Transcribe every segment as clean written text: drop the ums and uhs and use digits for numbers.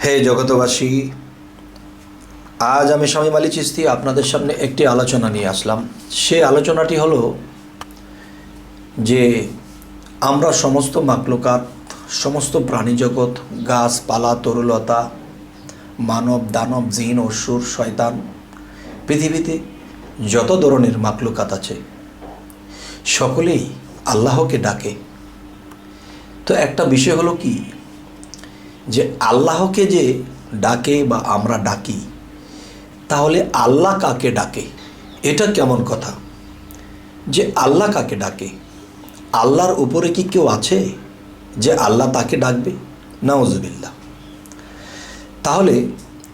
হে জগতবাসী, আজ আমি শামীম আলী চিশতি আপনাদের সামনে একটি আলোচনা নিয়ে আসলাম। সেই আলোচনাটি হলো যে আমরা সমস্ত মাকলুকাত, সমস্ত প্রাণী জগৎ, গাছপালা, তরুলতা, মানব দানব, জিন অসুর, শয়তান, পৃথিবীতে যত ধরনের মাকলুকাত আছে সকলেই আল্লাহকে ডাকে। তো একটা বিষয় হলো কি, যে আল্লাহকে যে ডাকে বা আমরা ডাকি, তাহলে আল্লাহ কাকে ডাকে? এটা কেমন কথা যে আল্লাহ কাকে ডাকে? আল্লাহর উপরে কি কেউ আছে যে আল্লাহ তাকে ডাকবে? নাউজুবিল্লাহ। তাহলে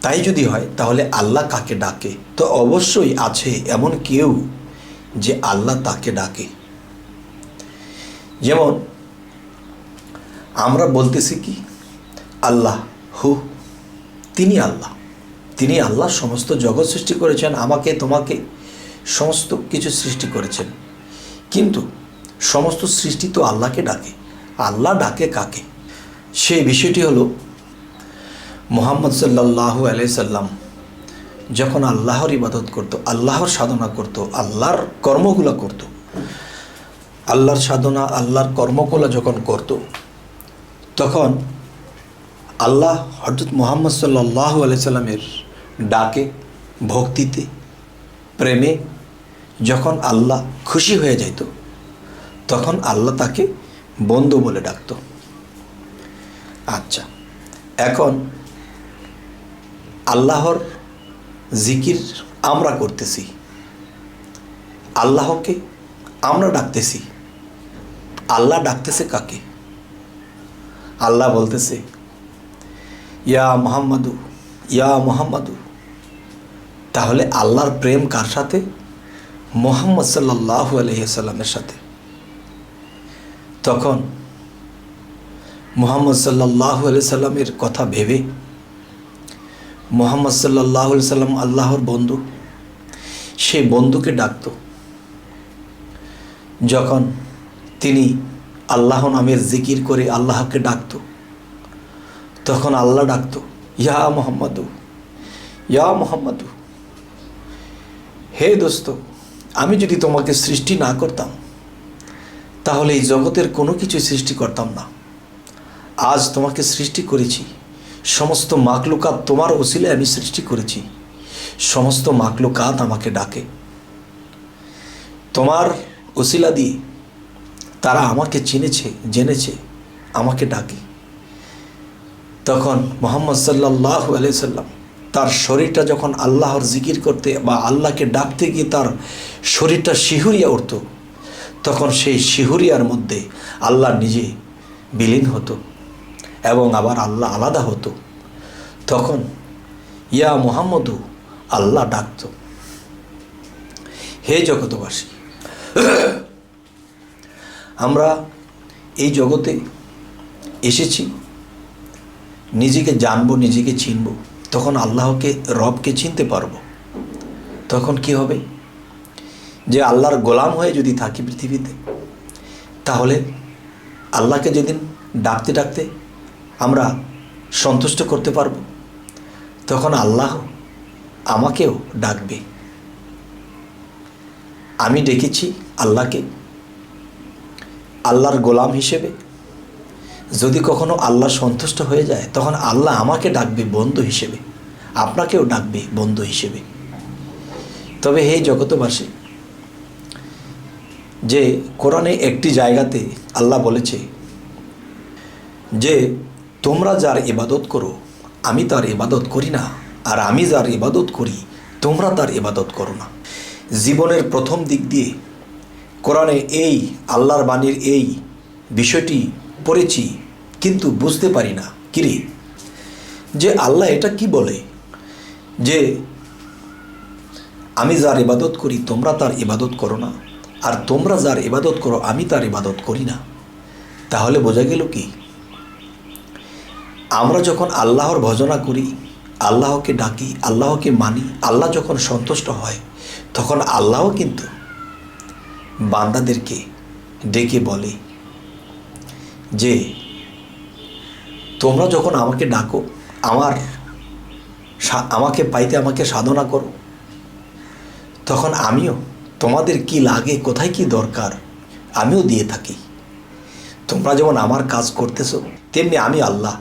তাই যদি হয়, তাহলে আল্লাহ কাকে ডাকে? তো অবশ্যই আছে এমন কেউ যে আল্লাহ তাকে ডাকে। যেমন আমরা বলতেছি কি, আল্লাহ হু, তিনি আল্লাহ, তিনি আল্লাহ সমস্ত জগৎ সৃষ্টি করেছেন, আমাকে তোমাকে সমস্ত কিছু সৃষ্টি করেছেন। কিন্তু সমস্ত সৃষ্টি তো আল্লাহকে ডাকে। আল্লাহ ডাকে কাকে? সেই বিষয়টি হলো মুহাম্মদ সাল্লাল্লাহু আলাইহি সাল্লাম যখন আল্লাহর ইবাদত করত, আল্লাহর সাধনা করত, আল্লাহর কর্মগুলো করত, আল্লাহর সাধনা, আল্লাহর কর্মগুলো যখন করত, তখন আল্লাহ হযরত মুহাম্মদ সাল্লাল্লাহু আলাইহি সাল্লামের ডাকে, ভক্তিতে, প্রেমে যখন আল্লাহ খুশি হয়ে যেত, তখন আল্লাহ তাকে বন্ধু বলে ডাকত। আচ্ছা, এখন আল্লাহর জিকির আমরা করতেছি, আল্লাহকে আমরা ডাকতেছি, আল্লাহ ডাকতেছে কাকে? আল্লাহ বলতেছে ইয়া মুহাম্মাদু, ইয়া মুহাম্মাদু। তাহলে আল্লাহর প্রেম কার সাথে? মুহাম্মদ সাল্লাল্লাহু আলাইহি সাল্লামের সাথে। তখন মুহাম্মদ সাল্লাল্লাহু আলাইহি সাল্লামের কথা ভেবে মুহাম্মদ সাল্লাল্লাহু আলাইহি সাল্লাম আল্লাহর বন্ধু, সেই বন্ধুকে ডাকত। যখন তিনি আল্লাহ নামের জিকির করে আল্লাহকে ডাকত, তখন আল্লাহ ডাকত ইয়া মুহাম্মাদু, ইয়া মুহাম্মাদু। হে দোস্ত, আমি যদি তোমাকে সৃষ্টি না করতাম, তাহলে এই জগতের কোনো কিছু সৃষ্টি করতাম না। আজ তোমাকে সৃষ্টি করেছি, সমস্ত মাকলুকাত তোমার ওসিলায় আমি সৃষ্টি করেছি। সমস্ত মাকলুকাত আমাকে ডাকে, তোমার ওসিলা দিয়ে তারা আমাকে চিনেছে, জেনেছে, আমাকে ডাকে। তখন মুহাম্মদ সাল্লাল্লাহু আলাইহি সাল্লাম তার শরীরটা যখন আল্লাহর জিকির করতে বা আল্লাহকে ডাকতে গিয়ে তার শরীরটা শিহুরিয়া উঠত, তখন সেই শিহুরিয়ার মধ্যে আল্লাহ নিজে বিলীন হতো এবং আবার আল্লাহ আলাদা হতো। তখন ইয়া মুহাম্মাদু আল্লাহ ডাকত। হে জগতবাসী, আমরা এই জগতে এসেছি, নিজেকে জানবো, নিজেকে চিনব, তখন আল্লাহকে, রবকে চিনতে পারবো। তখন কি হবে? যে আল্লাহর গোলাম হয়ে যদি থাকি পৃথিবীতে, তাহলে আল্লাহকে যেদিন ডাকতে ডাকতে আমরা সন্তুষ্ট করতে পারবো, তখন আল্লাহ আমাকেও ডাকবে। আমি ডেকেছি আল্লাহকে আল্লাহর গোলাম হিসেবে। যদি কখনো আল্লাহ সন্তুষ্ট হয়ে যায়, তখন আল্লাহ আমাকে ডাকবে বন্ধু হিসেবে, আপনাকেও ডাকবে বন্ধু হিসেবে। তবে হে জগতবাসী, যে কোরআনে একটি জায়গাতে আল্লাহ বলেছে যে তোমরা যার ইবাদত করো আমি তার ইবাদত করি না, আর আমি যার ইবাদত করি তোমরা তার ইবাদত করো না। জীবনের প্রথম দিক দিয়ে কোরআনে এই আল্লাহর বাণীর এই বিষয়টি পড়েছি, কিন্তু বুঝতে পারি না কিরে, যে আল্লাহ এটা কি বলে যে আমি যার ইবাদত করি তোমরা তার ইবাদত করো না, আর তোমরা যার ইবাদত করো আমি তার ইবাদত করি না। তাহলে বোঝা গেল কি, আমরা যখন আল্লাহর ভজনা করি, আল্লাহকে ডাকি, আল্লাহকে মানি, আল্লাহ যখন সন্তুষ্ট হয়, তখন আল্লাহও কিন্তু বান্দাদেরকে ডেকে বলে যে তোমরা যখন আমাকে ডাকো আমাকে পাইতে আমাকে সাধনা করো, তখন আমিও তোমাদের কি লাগে, কোথায় কি দরকার আমিও দিয়ে থাকি। তোমরা যেমন আমার কাজ করতেছো, তেমনি আমি আল্লাহ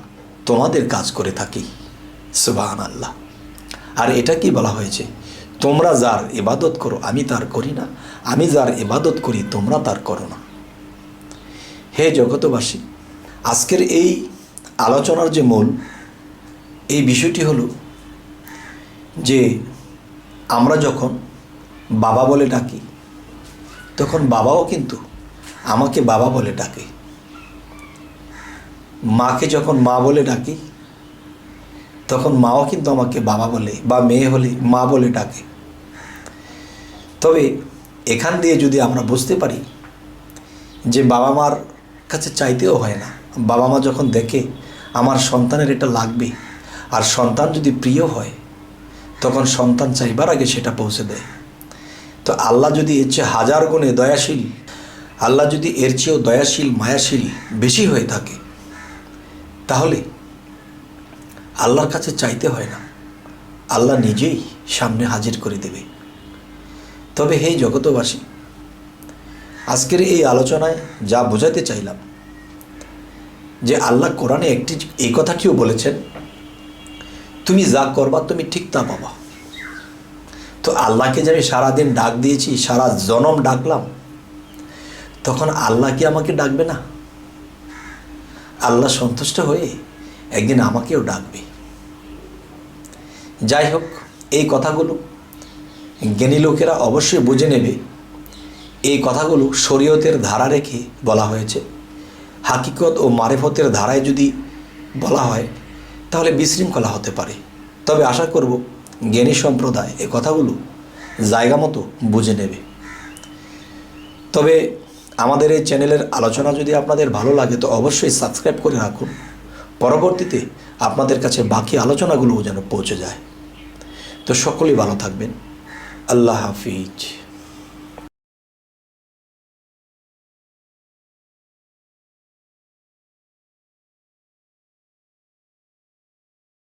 তোমাদের কাজ করে থাকি। সুবহানাল্লাহ। আর এটা কি বলা হয়েছে, তোমরা যার ইবাদত করো আমি তার করি না, আমি যার ইবাদত করি তোমরা তার করো না। হে জগতবাসী, আজকের এই আলোচনার যে মূল এই বিষয়টি হলো যে আমরা যখন বাবা বলে ডাকি, তখন বাবাও কিন্তু আমাকে বাবা বলে ডাকে। মাকে যখন মা বলে ডাকি, তখন মাও কিন্তু আমাকে বাবা বলে, বা মেয়ে হলে মা বলে ডাকে। তবে এখান দিয়ে যদি আমরা বুঝতে পারি যে বাবা মার কাছে চাইতেও হয় না, বাবা মা যখন দেখে আমার সন্তানের এটা লাগবে, আর সন্তান যদি প্রিয় হয়, তখন সন্তান চাইবার আগে সেটা পৌঁছে দেয়। তো আল্লাহ যদি এর চেয়ে হাজার গুণে দয়াশীল, আল্লাহ যদি এর চেয়েও দয়াশীল মায়াশীল বেশি হয়ে থাকে, তাহলে আল্লাহর কাছে চাইতে হয় না, আল্লাহ নিজেই সামনে হাজির করে দেবে। তবে হে জগতবাসী, আজকের এই আলোচনায় যা বোঝাতে চাইলাম যে আল্লাহ কোরআনে এই কথাটিও বলেছেন, তুমি যা করবা তুমি ঠিক তা পাবা। তো আল্লাহকে যে আমি সারাদিন ডাক দিয়েছি, সারা জনম ডাকলাম, তখন আল্লাহ কি আমাকে ডাকবে না? আল্লাহ সন্তুষ্ট হয়ে একদিন আমাকেও ডাকবে। যাই হোক, এই কথাগুলো জ্ঞানী লোকেরা অবশ্যই বুঝে নেবে। এই কথাগুলো শরীয়তের ধারা রেখে বলা হয়েছে। হাকিকত ও মারেফতের ধারায় যদি বলা হয় তাহলে বিশৃঙ্খলা হতে পারে। তবে আশা করব জ্ঞানী সম্প্রদায় এই কথাগুলো জায়গা মতো বুঝে নেবে। তবে আমাদের এই চ্যানেলের আলোচনা যদি আপনাদের ভালো লাগে তো অবশ্যই সাবস্ক্রাইব করে রাখুন, পরবর্তীতে আপনাদের কাছে বাকি আলোচনাগুলোও যেন পৌঁছে যায়। তো সকলেই ভালো থাকবেন। আল্লাহ হাফিজ।